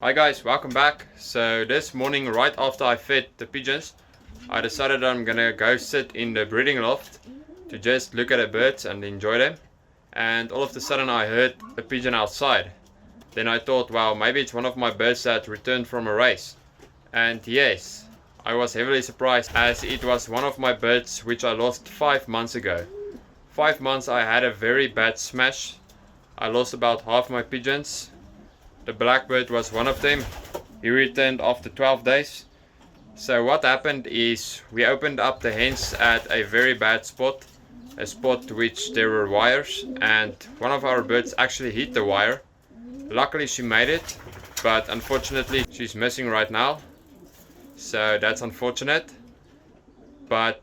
Hi guys, welcome back. So this morning, right after I fed the pigeons, I decided I'm gonna go sit in the breeding loft to just look at the birds and enjoy them. And all of a sudden I heard a pigeon outside. Then I thought, wow, maybe it's one of my birds that returned from a race. And yes, I was heavily surprised as it was one of my birds which I lost 5 months ago. 5 months I had a very bad smash. I lost about half my pigeons. The blackbird was one of them. He returned after 12 days. So what happened is we opened up the hens at a very bad spot. A spot which there were wires, and one of our birds actually hit the wire. Luckily she made it, but unfortunately she's missing right now. So that's unfortunate. But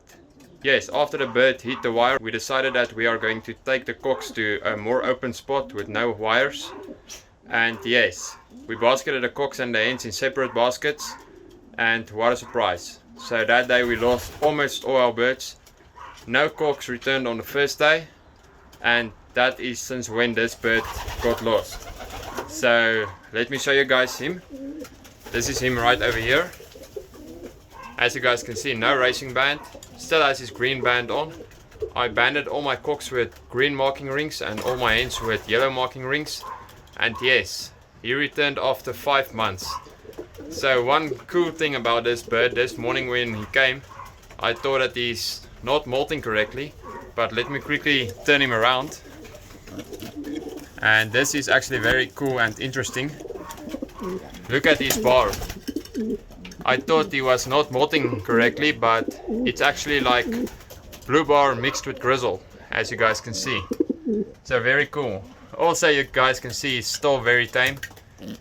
yes, after the bird hit the wire, we decided that we are going to take the cocks to a more open spot with no wires. And yes, we basketed the cocks and the hens in separate baskets, and what a surprise. So that day we lost almost all our birds. No cocks returned on the first day, and that is since when this bird got lost. So let me show you guys him. This is him right over here. As you guys can see, no racing band, still has his green band on. I banded all my cocks with green marking rings and all my hens with yellow marking rings. And yes, he returned after 5 months. So one cool thing about this bird, this morning when he came, I thought that he's not molting correctly, but let me quickly turn him around. And this is actually very cool and interesting. Look at his bar. I thought he was not molting correctly, but it's actually like blue bar mixed with grizzle, as you guys can see. So very cool. Also, you guys can see he's still very tame.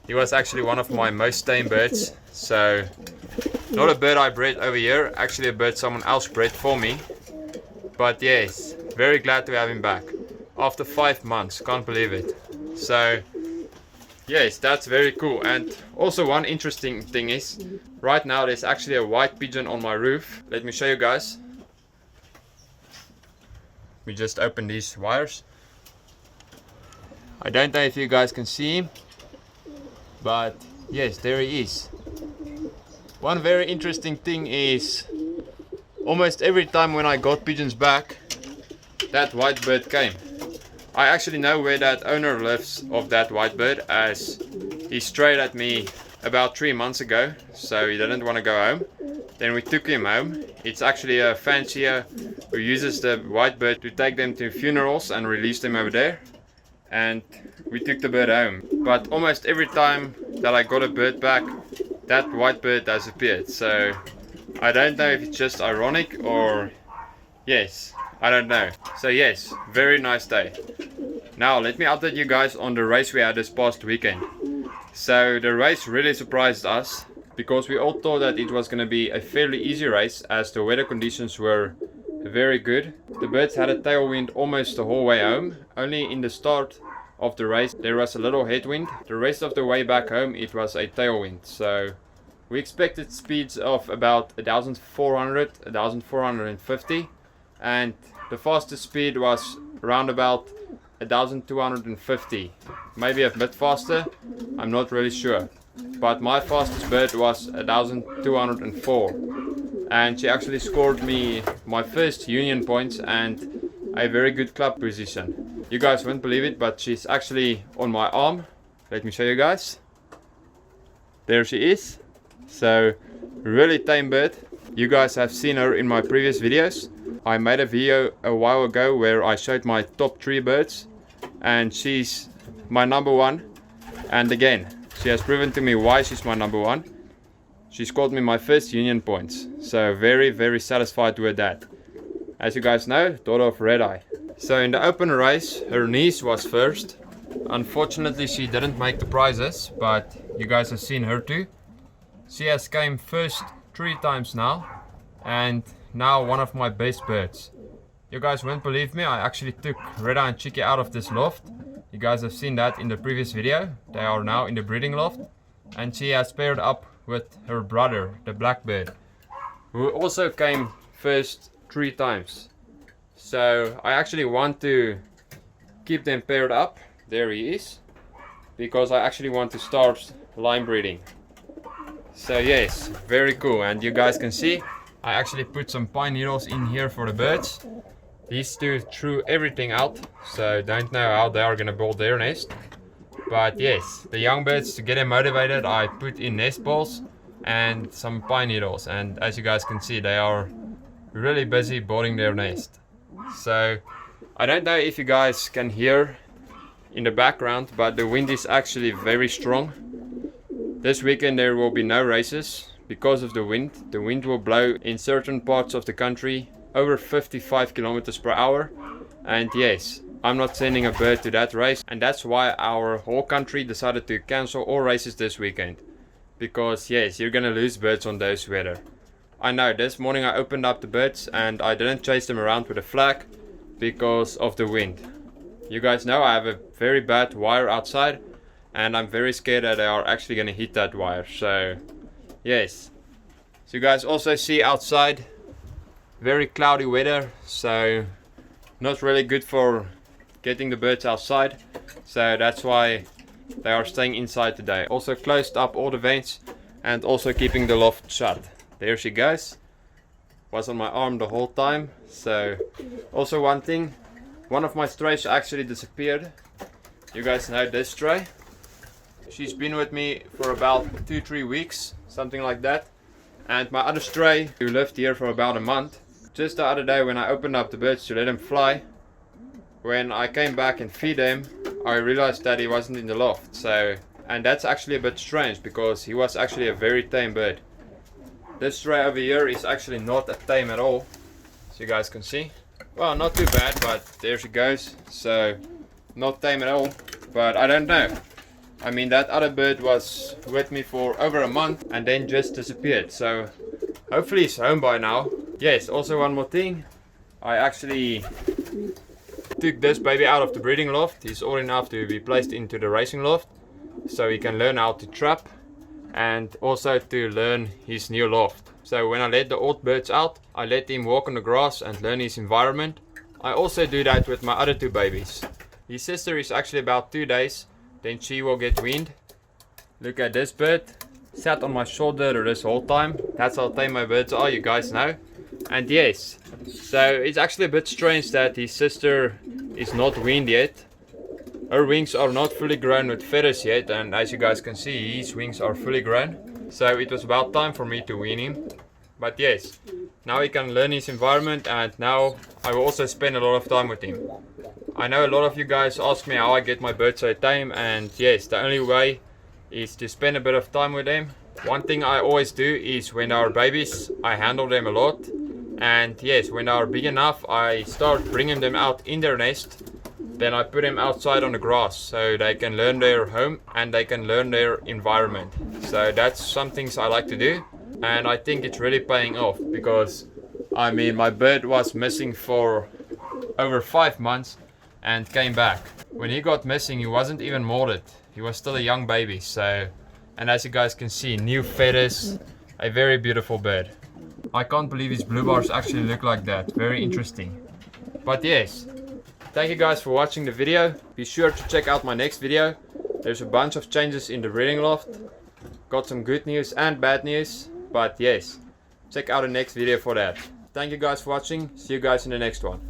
He was actually one of my most tame birds. So not a bird I bred over here, actually a bird someone else bred for me. But yes, very glad to have him back after 5 months, can't believe it. So yes, that's very cool. And also one interesting thing is, right now there's actually a white pigeon on my roof. Let me show you guys. We just opened these wires. I don't know if you guys can see him, but yes, there he is. One very interesting thing is, almost every time when I got pigeons back, that white bird came. I actually know where that owner lives of that white bird, as he strayed at me about 3 months ago, so he didn't want to go home. Then we took him home. It's actually a fancier who uses the white bird to take them to funerals and release them over there. And we took the bird home. But almost every time that I got a bird back, that white bird disappeared. So I don't know if it's just ironic or yes, I don't know. So yes, very nice day. Now let me update you guys on the race we had this past weekend. So the race really surprised us, because we all thought that it was going to be a fairly easy race as the weather conditions were very good. The birds had a tailwind almost the whole way home. Only in the start of the race there was a little headwind. The rest of the way back home it was a tailwind. So we expected speeds of about 1400, 1450, and the fastest speed was around about 1250, maybe a bit faster, I'm not really sure. But my fastest bird was 1204, and she actually scored me my first union points and a very good club position. You guys won't believe it, but she's actually on my arm. Let me show you guys. There she is. So really tame bird. You guys have seen her in my previous videos. I made a video a while ago where I showed my top 3 birds, and she's my number 1. And again, she has proven to me why she's my number 1. She scored me my first union points, so very satisfied with that. As you guys know, daughter of Red Eye. So in the open race, her niece was first. Unfortunately she didn't make the prizes, but you guys have seen her too. She has came first 3 times now, and now one of my best birds. You guys won't believe me, I actually took Red Eye and Chicky out of this loft. You guys have seen that in the previous video. They are now in the breeding loft, and she has paired up with her brother, the blackbird, who also came first 3 times. So I actually want to keep them paired up. There he is. because I actually want to start line breeding. So yes, very cool. And you guys can see I actually put some pine needles in here for the birds. These two threw everything out, so don't know how they are gonna build their nest. But yes, the young birds, to get them motivated, I put in nest balls and some pine needles, and as you guys can see, they are really busy building their nest. So I don't know if you guys can hear in the background, but the wind is actually very strong. This weekend there will be no races because of the wind. The wind will blow in certain parts of the country over 55 kilometers per hour. And yes, I'm not sending a bird to that race, and that's why our whole country decided to cancel all races this weekend. Because yes, you're gonna lose birds on those weather. I know, this morning I opened up the birds and I didn't chase them around with a flag because of the wind. You guys know I have a very bad wire outside, and I'm very scared that they are actually gonna hit that wire. So yes, so you guys also see outside, very cloudy weather, so not really good for getting the birds outside. So that's why they are staying inside today. Also closed up all the vents and also keeping the loft shut. There she goes. Was on my arm the whole time. So also one thing, one of my strays actually disappeared. You guys know this stray. She's been with me for about 2-3 weeks, something like that. And my other stray, who lived here for about a month, just the other day when I opened up the birds to let them fly, when I came back and feed them, I realized that he wasn't in the loft. So, and that's actually a bit strange because he was actually a very tame bird. This stray over here is actually not a tame at all, so you guys can see. Well, not too bad, but there she goes. So not tame at all, but I don't know. I mean, that other bird was with me for over a month and then just disappeared. So hopefully he's home by now. Yes, also one more thing. I actually took this baby out of the breeding loft. He's old enough to be placed into the racing loft, so he can learn how to trap and also to learn his new loft. So when I let the old birds out, I let him walk on the grass and learn his environment. I also do that with my other two babies. His sister is actually about 2 days, then she will get weaned. Look at this bird, sat on my shoulder this whole time. That's how tame my birds are, you guys know. And yes, so it's actually a bit strange that his sister is not weaned yet. Her wings are not fully grown with feathers yet, and as you guys can see, his wings are fully grown. So it was about time for me to wean him. But yes, now he can learn his environment, and now I will also spend a lot of time with him. I know a lot of you guys ask me how I get my birds so tame, and yes, the only way is to spend a bit of time with them. One thing I always do is when they are babies, I handle them a lot. And yes, when they are big enough, I start bringing them out in their nest. Then I put them outside on the grass so they can learn their home and they can learn their environment. So that's some things I like to do, and I think it's really paying off because I mean, my bird was missing for over 5 months and came back. When he got missing, he wasn't even molded. He was still a young baby. So, and as you guys can see, new feathers, a very beautiful bird. I can't believe his blue bars actually look like that. Very interesting. But yes, thank you guys for watching the video. Be sure to check out my next video. There's a bunch of changes in the breeding loft. Got some good news and bad news. But yes, check out the next video for that. Thank you guys for watching. See you guys in the next one.